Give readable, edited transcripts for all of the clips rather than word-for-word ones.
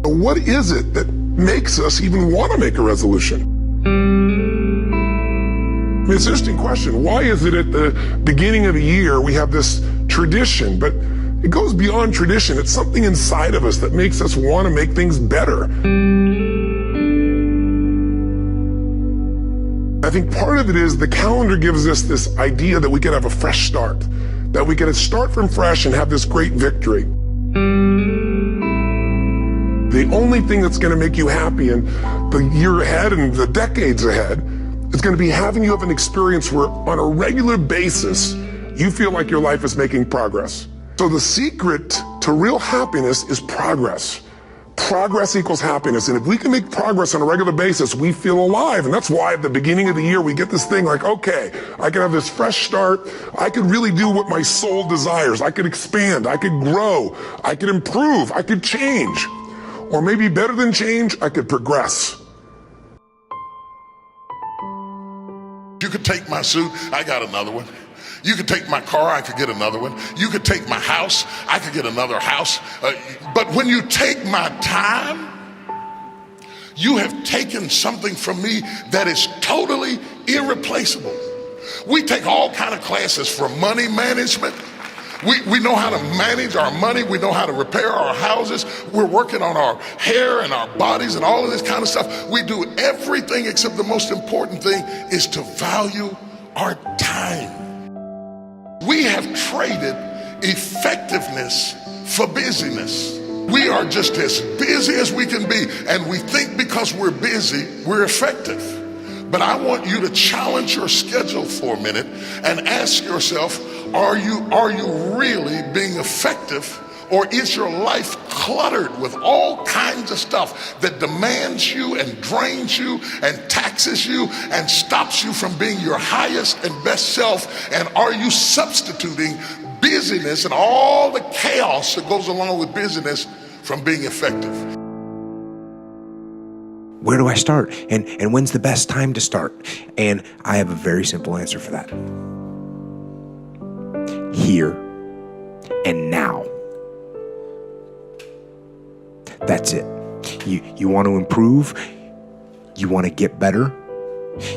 What is it that makes us even want to make a resolution? I mean, it's an interesting question. Why is it at the beginning of the year we have this tradition, but it goes beyond tradition. It's something inside of us that makes us want to make things better. I think part of it is the calendar gives us this idea that we can have a fresh start, that we can start from fresh and have this great victory. The only thing that's going to make you happy in the year ahead and the decades ahead is going to be having you have an experience where on a regular basis, you feel like your life is making progress. So the secret to real happiness is progress. Progress equals happiness. And if we can make progress on a regular basis, we feel alive. And that's why at the beginning of the year, we get this thing like, okay, I can have this fresh start. I could really do what my soul desires. I could expand. I could grow. I could improve. I could change. Or maybe better than change, I could progress. You could take my suit, I got another one. You could take my car, I could get another one. You could take my house, I could get another house. But when you take my time, you have taken something from me that is totally irreplaceable. We take all kind of classes from money management. We know how to manage our money. We know how to repair our houses. We're working on our hair and our bodies and all of this kind of stuff. We do everything except the most important thing is to value our time. We have traded effectiveness for busyness. We are just as busy as we can be, and we think because we're busy, we're effective. But I want you to challenge your schedule for a minute and ask yourself, are you really being effective, or is your life cluttered with all kinds of stuff that demands you and drains you and taxes you and stops you from being your highest and best self? And are you substituting busyness and all the chaos that goes along with busyness from being effective? Where do I start? And when's the best time to start? And I have a very simple answer for that. Here and now. That's it. You want to improve? You want to get better?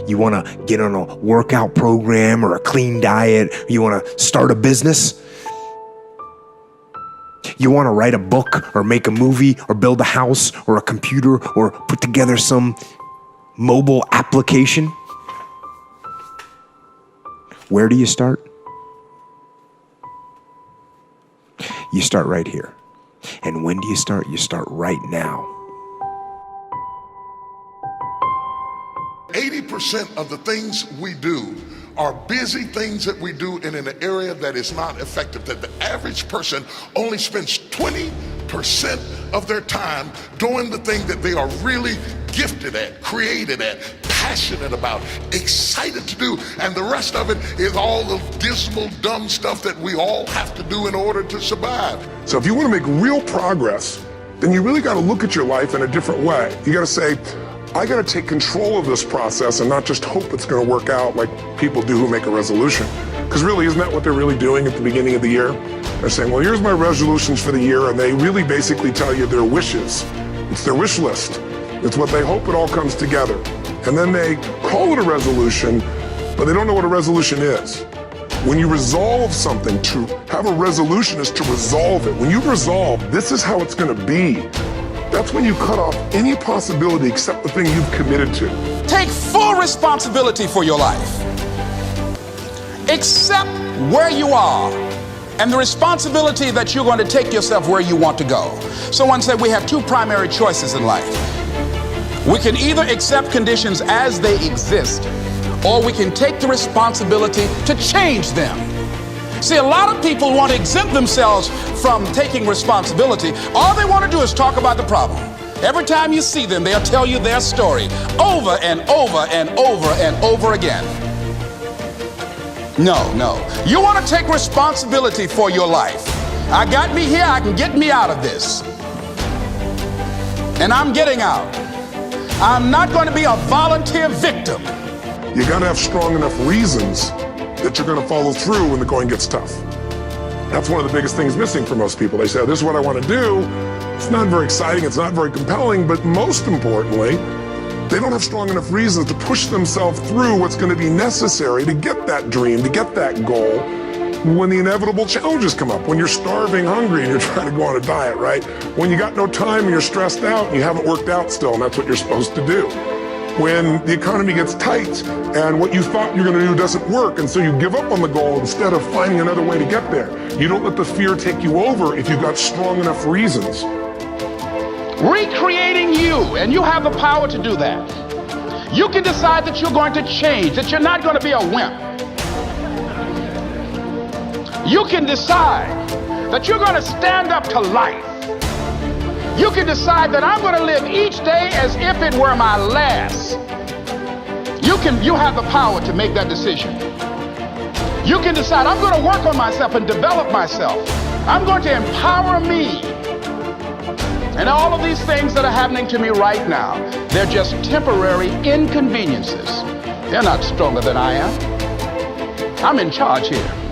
You want to get on a workout program or a clean diet? You want to start a business? You want to write a book or make a movie or build a house or a computer or put together some mobile application? Where do you start? You start right here. And when do you start? You start right now. 80% of the things we do are busy things that we do in an area that is not effective, that the average person only spends 20% of their time doing the thing that they are really gifted at, created at, passionate about, excited to do, and the rest of it is all the dismal, dumb stuff that we all have to do in order to survive. So if you want to make real progress, then you really got to look at your life in a different way. You got to say, I got to take control of this process and not just hope it's going to work out like people do who make a resolution. Because really, isn't that what they're really doing at the beginning of the year? They're saying, well, here's my resolutions for the year, and they really basically tell you their wishes. It's their wish list. It's what they hope it all comes together. And then they call it a resolution, but they don't know what a resolution is. When you resolve something, to have a resolution is to resolve it. When you resolve, this is how it's going to be. That's when you cut off any possibility except the thing you've committed to. Take full responsibility for your life. Accept where you are and the responsibility that you're going to take yourself where you want to go. Someone said we have two primary choices in life. We can either accept conditions as they exist, or we can take the responsibility to change them. See, a lot of people want to exempt themselves from taking responsibility. All they want to do is talk about the problem. Every time you see them, they'll tell you their story over and over and over and over again. No. You want to take responsibility for your life. I got me here, I can get me out of this. And I'm getting out. I'm not going to be a volunteer victim. You got to have strong enough reasons that you're going to follow through when the going gets tough. That's one of the biggest things missing for most people. They say, oh, this is what I want to do. It's not very exciting, it's not very compelling, but most importantly, they don't have strong enough reasons to push themselves through what's going to be necessary to get that dream, to get that goal when the inevitable challenges come up, when you're starving, hungry, and you're trying to go on a diet, right? When you got no time and you're stressed out and you haven't worked out still, and that's what you're supposed to do. When the economy gets tight and what you thought you're going to do doesn't work, and so you give up on the goal instead of finding another way to get there. You don't let the fear take you over if you've got strong enough reasons. Recreating you, and you have the power to do that. You can decide that you're going to change, that you're not going to be a wimp. You can decide that you're going to stand up to life. You can decide that I'm going to live each day as if it were my last. You have the power to make that decision. You can decide I'm going to work on myself and develop myself. I'm going to empower me. And all of these things that are happening to me right now, they're just temporary inconveniences. They're not stronger than I am. I'm in charge here.